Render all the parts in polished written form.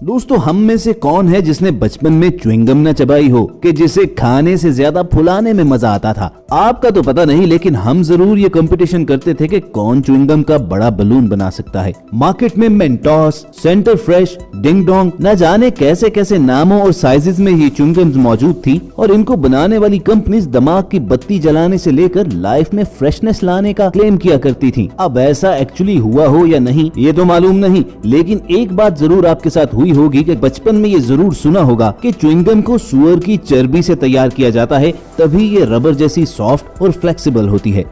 दोस्तों, हम में से कौन है जिसने बचपन में च्युइंगम न चबाई हो कि जिसे खाने से ज्यादा फुलाने में मजा आता था। आपका तो पता नहीं, लेकिन हम जरूर ये कंपटीशन करते थे कि कौन च्युइंगम का बड़ा बलून बना सकता है। मार्केट में Mentos, centre fresh, ding dong, न जाने कैसे कैसे नामों और साइजेस में ये च्युइंगम्स मौजूद थी और इनको बनाने वाली कंपनीज दिमाग की बत्ती जलाने से लेकर लाइफ में फ्रेशनेस लाने का क्लेम किया करती थी। अब ऐसा एक्चुअली हुआ हो या नहीं ये तो मालूम नहीं, लेकिन एक बात जरूर आपके साथ हुई होगी कि बचपन में ये जरूर सुना होगा कि च्युइंगम को सुअर की चर्बी से तैयार किया जाता है, तभी ये रबर जैसी सॉफ्ट और फ्लेक्सिबल होती है।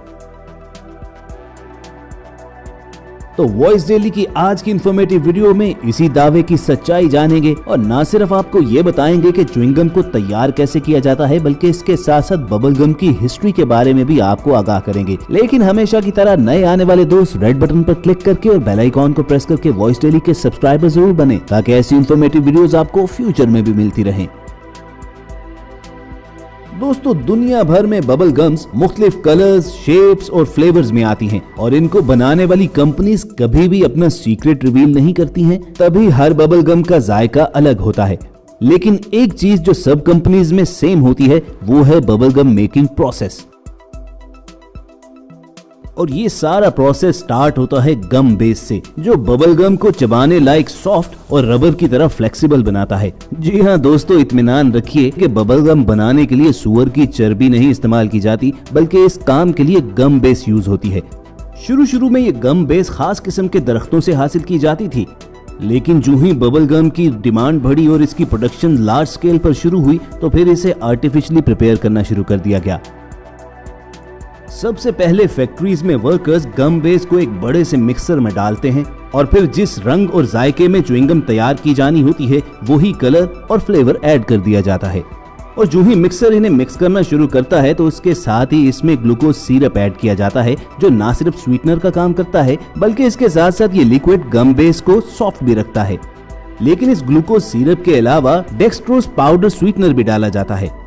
तो वॉइस डेली की आज की इंफॉर्मेटिव वीडियो में इसी दावे की सच्चाई जानेंगे और न सिर्फ आपको ये बताएंगे कि च्युइंगम को तैयार कैसे किया जाता है, बल्कि इसके साथ साथ बबल गम की हिस्ट्री के बारे में भी आपको आगाह करेंगे। लेकिन हमेशा की तरह नए आने वाले दोस्त रेड बटन पर क्लिक करके और बेल आइकॉन को प्रेस करके वॉइस डेली के सब्सक्राइबर जरूर बने, ताकि ऐसी इंफॉर्मेटिव वीडियोस आपको फ्यूचर में भी मिलती रहें। दोस्तों, दुनिया भर में बबल गम्स मुख्तलिफ कलर्स, शेप्स और फ्लेवर्स में आती हैं और इनको बनाने वाली कंपनीज कभी भी अपना सीक्रेट रिवील नहीं करती हैं, तभी हर बबल गम का जायका अलग होता है। लेकिन एक चीज जो सब कंपनीज में सेम होती है वो है बबल गम मेकिंग प्रोसेस। और ये सारा प्रोसेस स्टार्ट होता है गम बेस से, जो बबल गम को चबाने लायक सॉफ्ट और रबर की तरह फ्लेक्सिबल बनाता है। जी हाँ दोस्तों, इत्मीनान रखिए कि बबल गम बनाने के लिए सुअर की चर्बी नहीं इस्तेमाल की जाती, बल्कि इस काम के लिए गम बेस यूज होती है। शुरू में ये गम बेस खास किस्म के दरख्तों से हासिल की जाती थी, लेकिन जो ही बबल गम की डिमांड बढ़ी और इसकी प्रोडक्शन लार्ज स्केल पर शुरू हुई तो फिर इसे आर्टिफिशियली प्रिपेयर करना शुरू कर दिया गया। सबसे पहले फैक्ट्रीज में वर्कर्स गम बेस को एक बड़े से मिक्सर में डालते हैं और फिर जिस रंग और जायके में च्युइंगम तैयार की जानी होती है वही कलर और फ्लेवर ऐड कर दिया जाता है। और जो ही मिक्सर इन्हें मिक्स करना शुरू करता है तो उसके साथ ही इसमें ग्लूकोज सिरप ऐड किया जाता है, जो ना सिर्फ स्वीटनर का काम करता है बल्कि इसके साथ साथ ये लिक्विड गम बेस को सॉफ्ट भी रखता है। लेकिन इस ग्लूकोज सिरप के अलावा डेक्सट्रोज पाउडर स्वीटनर भी डाला जाता है।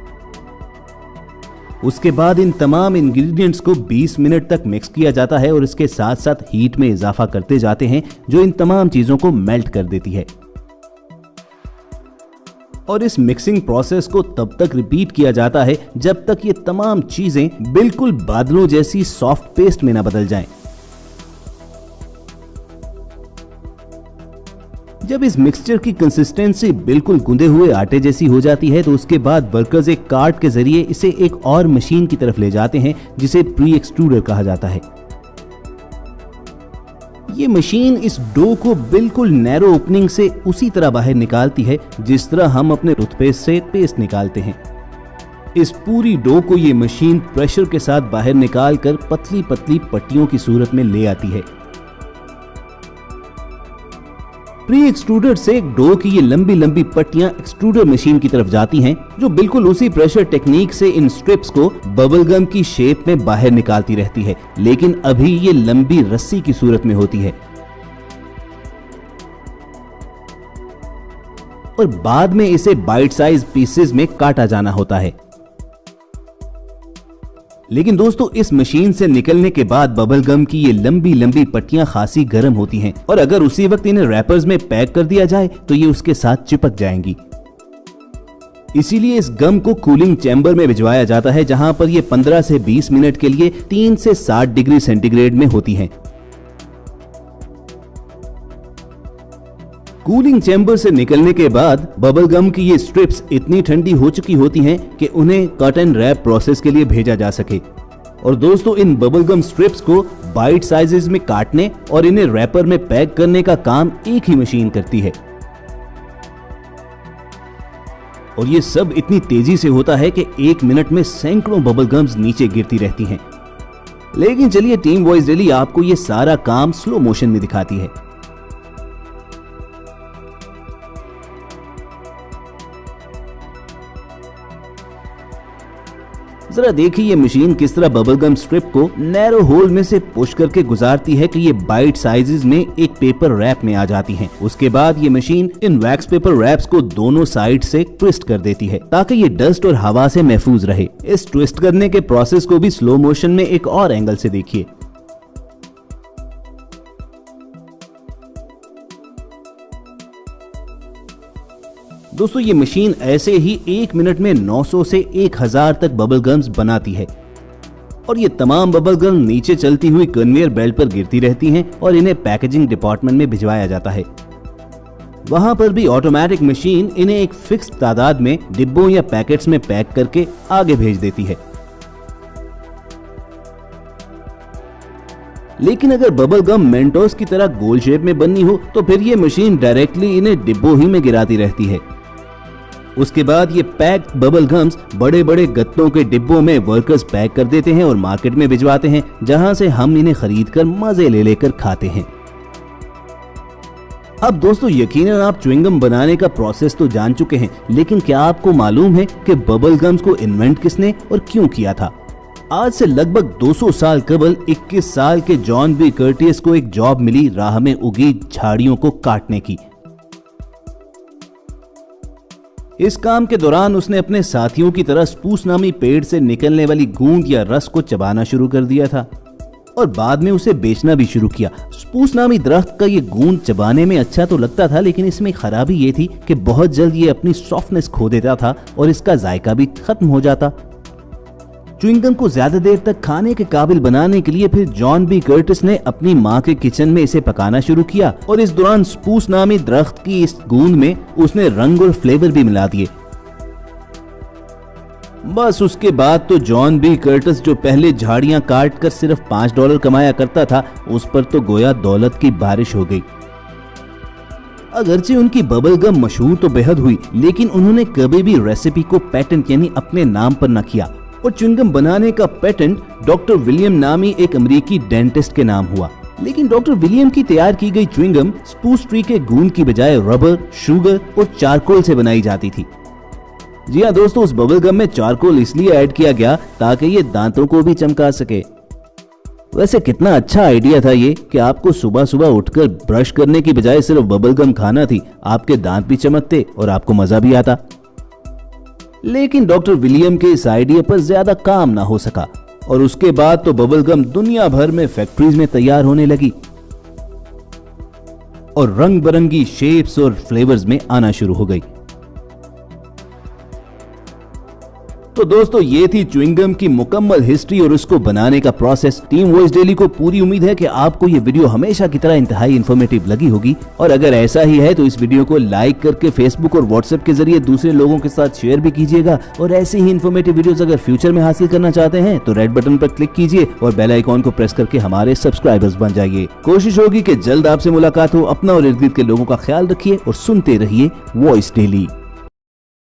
उसके बाद इन तमाम इंग्रेडिएंट्स को 20 मिनट तक मिक्स किया जाता है और इसके साथ साथ हीट में इजाफा करते जाते हैं, जो इन तमाम चीजों को मेल्ट कर देती है। और इस मिक्सिंग प्रोसेस को तब तक रिपीट किया जाता है जब तक ये तमाम चीजें बिल्कुल बादलों जैसी सॉफ्ट पेस्ट में ना बदल जाएं। जब इस मिक्सचर की कंसिस्टेंसी बिल्कुल गूंदे हुए आटे जैसी हो जाती है तो उसके बाद वर्कर्स एक कार्ट के जरिए इसे एक और मशीन की तरफ ले जाते हैं, जिसे प्री एक्सट्रूडर कहा जाता है। ये मशीन इस डो को बिल्कुल नैरो ओपनिंग से उसी तरह बाहर निकालती है जिस तरह हम अपने टूथपेस्ट से पेस्ट निकालते हैं। इस पूरी डो को ये मशीन प्रेशर के साथ बाहर निकाल कर पतली पतली पट्टियों की सूरत में ले आती है। प्री एक्सट्रूडर से डो की ये लंबी लंबी पट्टियां एक्सट्रूडर मशीन की तरफ जाती हैं, जो बिल्कुल उसी प्रेशर टेक्निक से इन स्ट्रिप्स को बबल गम की शेप में बाहर निकालती रहती है, लेकिन अभी ये लंबी रस्सी की सूरत में होती है। और बाद में इसे बाइट साइज पीसेस में काटा जाना होता है। लेकिन दोस्तों, इस मशीन से निकलने के बाद बबल गम की ये लंबी लंबी पट्टियां खासी गर्म होती हैं और अगर उसी वक्त इन्हें रैपर्स में पैक कर दिया जाए तो ये उसके साथ चिपक जाएंगी। इसीलिए इस गम को कूलिंग चैम्बर में भिजवाया जाता है, जहां पर ये 15 से 20 मिनट के लिए 3 से 60 डिग्री सेंटीग्रेड में होती हैं। कूलिंग चैम्बर से निकलने के बाद बबल गम की ये स्ट्रिप्स इतनी ठंडी हो चुकी होती हैं कि उन्हें कट एंड रैप प्रोसेस के लिए भेजा जा सके। और दोस्तों, इन बबल गम स्ट्रिप्स को बाइट साइजेस में काटने और इन्हें रैपर में पैक करने का काम एक ही मशीन करती है। और ये सब इतनी तेजी से होता है कि 1 मिनट में सैकड़ों बबल गम्स नीचे गिरती रहती हैं। लेकिन चलिए, टीम वॉइस डेली आपको ये सारा काम स्लो मोशन में दिखाती है। जरा देखिए ये मशीन किस तरह बबल गम स्ट्रिप को नैरो होल में से पुश करके गुजारती है कि ये बाइट साइजेस में एक पेपर रैप में आ जाती हैं। उसके बाद ये मशीन इन वैक्स पेपर रैप्स को दोनों साइड से ट्विस्ट कर देती है ताकि ये डस्ट और हवा से महफूज रहे। इस ट्विस्ट करने के प्रोसेस को भी स्लो मोशन में एक और एंगल से देखिए। दोस्तों ये मशीन ऐसे ही 1 मिनट में 900 से 1000 तक बबल गम्स बनाती है और ये तमाम बबल गम नीचे चलती हुई कन्वेयर बेल्ट पर गिरती रहती हैं और इन्हें पैकेजिंग डिपार्टमेंट में भिजवाया जाता है। वहां पर भी ऑटोमेटिक मशीन इन्हें एक फिक्स तादाद में डिब्बों या पैकेट्स में पैक करके आगे भेज देती है। लेकिन अगर बबल गम मेंटोस की तरह गोल शेप में बननी हो तो फिर ये मशीन डायरेक्टली इन्हें डिब्बों ही में गिराती रहती है। उसके बाद ये पैक्ड बबल गम्स बड़े बड़े गत्तों के डिब्बों में वर्कर्स पैक कर देते हैं और मार्केट में भिजवाते हैं, जहां से हम इन्हें खरीदकर मजे ले लेकर खाते हैं। अब दोस्तों यकीनन आप च्युइंगम बनाने का प्रोसेस तो जान चुके हैं, लेकिन क्या आपको मालूम है कि बबल गम्स को इन्वेंट किसने और क्यों किया था? आज से लगभग 200 साल कबल 21 साल के जॉन बी कर्टिस को एक जॉब मिली राह में उगी झाड़ियों को काटने की। इस काम के दौरान उसने अपने साथियों की तरह स्पूस नामी पेड़ से निकलने वाली गूंद या रस को चबाना शुरू कर दिया था और बाद में उसे बेचना भी शुरू किया। स्पूस नामी दरख्त का ये गूंद चबाने में अच्छा तो लगता था, लेकिन इसमें खराबी ये थी कि बहुत जल्द ये अपनी सॉफ्टनेस खो देता था और इसका जायका भी खत्म हो जाता। च्युइंगम को ज्यादा देर तक खाने के काबिल बनाने के लिए फिर जॉन बी कर्टिस ने अपनी माँ के किचन में इसे पकाना शुरू किया और इस दौरान स्पूस नामी दरख्त की इस गूंद में उसने रंग और फ्लेवर भी मिला दिए। बस उसके बाद तो जॉन बी कर्टिस जो पहले झाड़ियां काट कर सिर्फ $5 कमाया करता था, उस पर तो गोया दौलत की बारिश हो गई। अगरचे उनकी बबल गम मशहूर तो बेहद हुई, लेकिन उन्होंने कभी भी रेसिपी को पेटेंट यानी अपने नाम पर न किया और च्युइंगम बनाने का पेटेंट डॉक्टर विलियम नामी एक अमेरिकी डेंटिस्ट के नाम हुआ। लेकिन डॉक्टर विलियम की तैयार की गई च्युइंगम स्पूस ट्री के गूंद की बजाय रबर, शुगर और चारकोल से बनाई जाती थी। जी हाँ दोस्तों, उस बबल गम में चारकोल इसलिए ऐड किया गया ताकि ये दांतों को भी चमका सके। वैसे कितना अच्छा आइडिया था ये कि आपको सुबह सुबह उठकर ब्रश करने की बजाय सिर्फ बबल गम खाना थी, आपके दांत भी चमकते और आपको मजा भी आता। लेकिन डॉक्टर विलियम के इस आइडिया पर ज्यादा काम ना हो सका और उसके बाद तो बबल गम दुनिया भर में फैक्ट्रीज में तैयार होने लगी और रंग बिरंगी शेप्स और फ्लेवर्स में आना शुरू हो गई। तो दोस्तों ये थी च्युइंगम की मुकम्मल हिस्ट्री और उसको बनाने का प्रोसेस। टीम वॉइस डेली को पूरी उम्मीद है कि आपको ये वीडियो हमेशा की तरह इंतहाई इन्फॉर्मेटिव लगी होगी और अगर ऐसा ही है तो इस वीडियो को लाइक करके फेसबुक और व्हाट्सएप के जरिए दूसरे लोगों के साथ शेयर भी कीजिएगा और ऐसे ही इन्फॉर्मेटिव वीडियोस अगर फ्यूचर में हासिल करना चाहते हैं तो रेड बटन पर क्लिक कीजिए और बेल आइकॉन को प्रेस करके हमारे सब्सक्राइबर्स बन जाइए। कोशिश होगी कि जल्द आपसे मुलाकात हो। अपना और इर्द गिर्द के लोगों का ख्याल रखिए और सुनते रहिए वॉइस डेली।